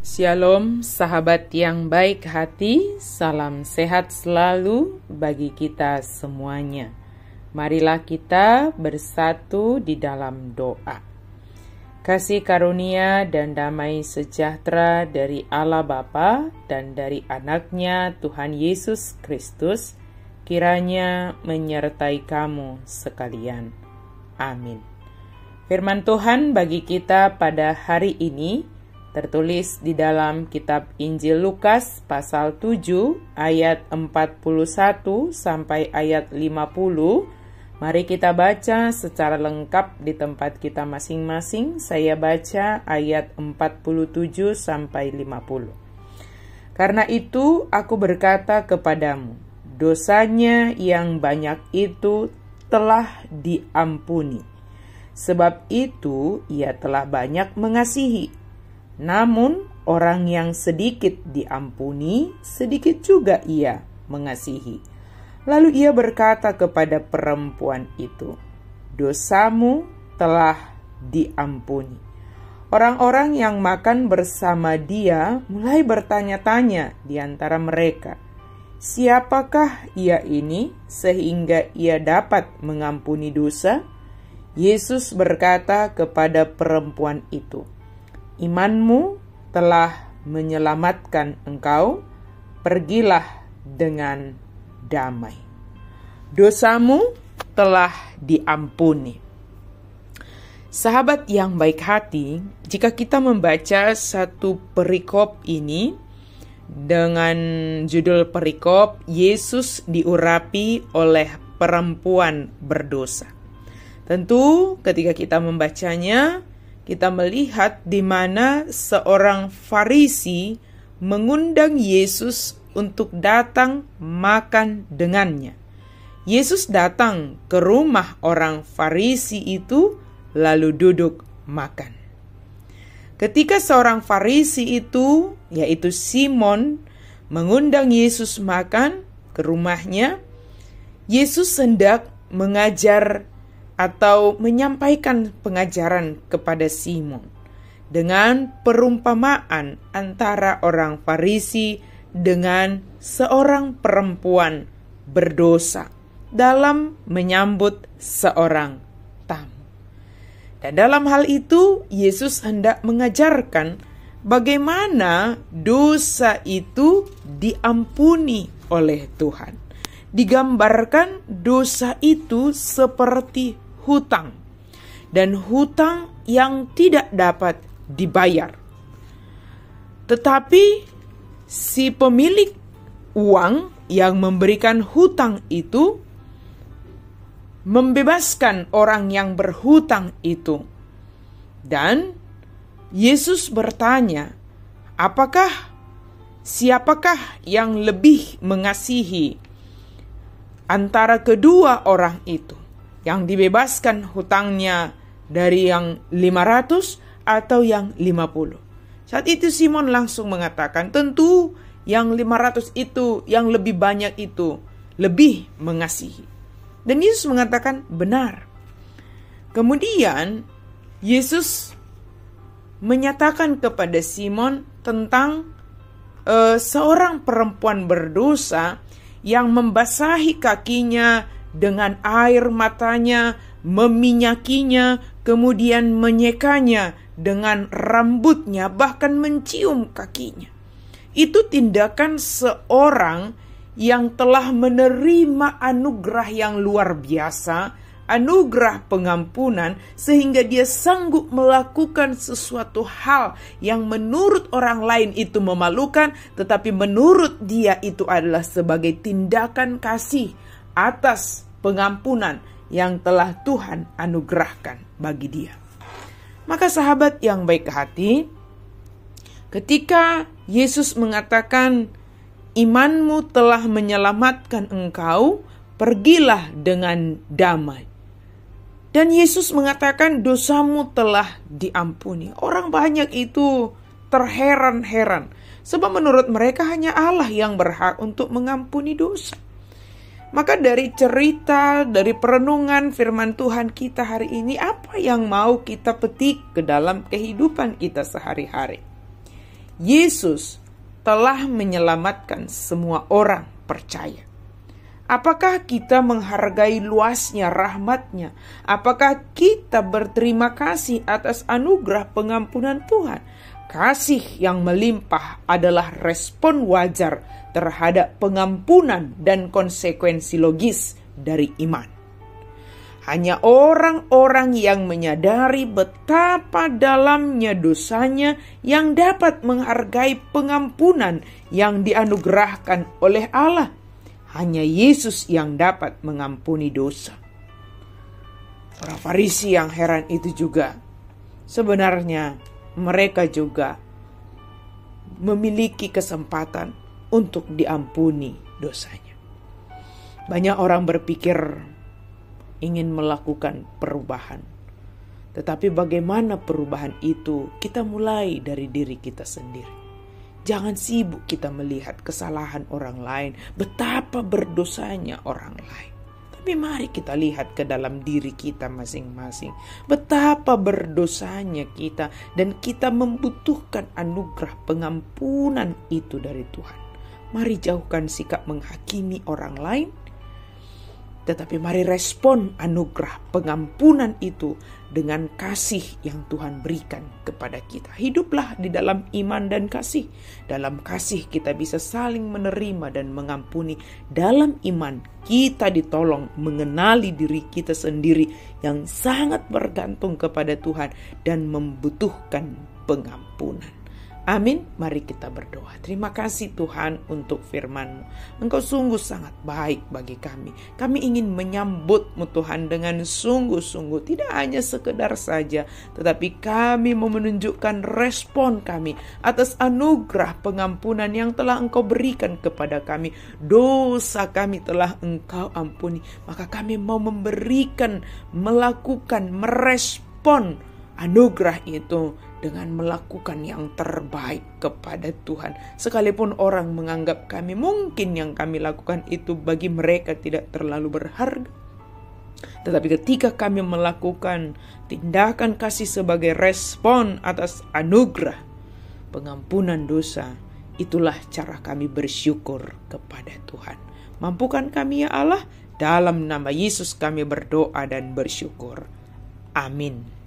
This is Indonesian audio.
Shalom sahabat yang baik hati, salam sehat selalu bagi kita semuanya. Marilah kita bersatu di dalam doa. Kasih karunia dan damai sejahtera dari Allah Bapa dan dari anaknya Tuhan Yesus Kristus kiranya menyertai kamu sekalian. Amin. Firman Tuhan bagi kita pada hari ini tertulis di dalam kitab Injil Lukas pasal 7 ayat 41 sampai ayat 50. Mari kita baca secara lengkap di tempat kita masing-masing. Saya baca ayat 47 sampai 50. Karena itu aku berkata kepadamu, dosanya yang banyak itu telah diampuni. Sebab itu ia telah banyak mengasihi. Namun orang yang sedikit diampuni, sedikit juga ia mengasihi. Lalu ia berkata kepada perempuan itu, dosamu telah diampuni. Orang-orang yang makan bersama dia mulai bertanya-tanya di antara mereka, siapakah ia ini sehingga ia dapat mengampuni dosa? Yesus berkata kepada perempuan itu, imanmu telah menyelamatkan engkau, pergilah dengan damai. Dosamu telah diampuni. Sahabat yang baik hati, jika kita membaca satu perikop ini dengan judul perikop Yesus diurapi oleh perempuan berdosa. Tentu ketika kita membacanya, kita melihat di mana seorang Farisi mengundang Yesus untuk datang makan dengannya. Yesus datang ke rumah orang Farisi itu lalu duduk makan. Ketika seorang Farisi itu, yaitu Simon, mengundang Yesus makan ke rumahnya, Yesus hendak mengajar atau menyampaikan pengajaran kepada Simon dengan perumpamaan antara orang Farisi dengan seorang perempuan berdosa dalam menyambut seorang tamu. Dan dalam hal itu Yesus hendak mengajarkan bagaimana dosa itu diampuni oleh Tuhan. Digambarkan dosa itu seperti hutang, dan hutang yang tidak dapat dibayar. Tetapi si pemilik uang yang memberikan hutang itu membebaskan orang yang berhutang itu. Dan Yesus bertanya, siapakah yang lebih mengasihi antara kedua orang itu? Yang dibebaskan hutangnya dari yang 500 atau yang 50. Saat itu Simon langsung mengatakan, tentu yang 500 itu, yang lebih banyak itu, lebih mengasihi. Dan Yesus mengatakan, benar. Kemudian Yesus menyatakan kepada Simon tentang seorang perempuan berdosa yang membasahi kakinya dengan air matanya, meminyakinya, kemudian menyekanya dengan rambutnya, bahkan mencium kakinya. Itu tindakan seorang yang telah menerima anugerah yang luar biasa, anugerah pengampunan, sehingga dia sanggup melakukan sesuatu hal yang menurut orang lain itu memalukan, tetapi menurut dia itu adalah sebagai tindakan kasih atas pengampunan yang telah Tuhan anugerahkan bagi dia. Maka sahabat yang baik hati, ketika Yesus mengatakan, imanmu telah menyelamatkan engkau, pergilah dengan damai. Dan Yesus mengatakan, dosamu telah diampuni. Orang banyak itu terheran-heran, sebab menurut mereka hanya Allah yang berhak untuk mengampuni dosa. Maka dari cerita, dari perenungan firman Tuhan kita hari ini, apa yang mau kita petik ke dalam kehidupan kita sehari-hari? Yesus telah menyelamatkan semua orang percaya. Apakah kita menghargai luasnya rahmat-Nya? Apakah kita berterima kasih atas anugerah pengampunan Tuhan? Kasih yang melimpah adalah respon wajar terhadap pengampunan dan konsekuensi logis dari iman. Hanya orang-orang yang menyadari betapa dalamnya dosanya yang dapat menghargai pengampunan yang dianugerahkan oleh Allah. Hanya Yesus yang dapat mengampuni dosa. Para Farisi yang heran itu juga, sebenarnya mereka juga memiliki kesempatan untuk diampuni dosanya. Banyak orang berpikir ingin melakukan perubahan. Tetapi bagaimana perubahan itu? Kita mulai dari diri kita sendiri. Jangan sibuk kita melihat kesalahan orang lain, betapa berdosanya orang lain. Tapi mari kita lihat ke dalam diri kita masing-masing, betapa berdosanya kita, dan kita membutuhkan anugerah pengampunan itu dari Tuhan. Mari jauhkan sikap menghakimi orang lain, tetapi mari respon anugerah pengampunan itu dengan kasih yang Tuhan berikan kepada kita. Hiduplah di dalam iman dan kasih. Dalam kasih kita bisa saling menerima dan mengampuni. Dalam iman kita ditolong mengenali diri kita sendiri yang sangat bergantung kepada Tuhan dan membutuhkan pengampunan. Amin. Mari kita berdoa. Terima kasih Tuhan untuk firman-Mu. Engkau sungguh sangat baik bagi kami. Kami ingin menyambut-Mu Tuhan dengan sungguh-sungguh. Tidak hanya sekedar saja, tetapi kami mau menunjukkan respon kami atas anugerah pengampunan yang telah Engkau berikan kepada kami. Dosa kami telah Engkau ampuni. Maka kami mau melakukan, merespon anugerah itu dengan melakukan yang terbaik kepada Tuhan. Sekalipun orang menganggap kami, mungkin yang kami lakukan itu bagi mereka tidak terlalu berharga. Tetapi ketika kami melakukan tindakan kasih sebagai respon atas anugerah pengampunan dosa, itulah cara kami bersyukur kepada Tuhan. Mampukan kami ya Allah, dalam nama Yesus kami berdoa dan bersyukur. Amin.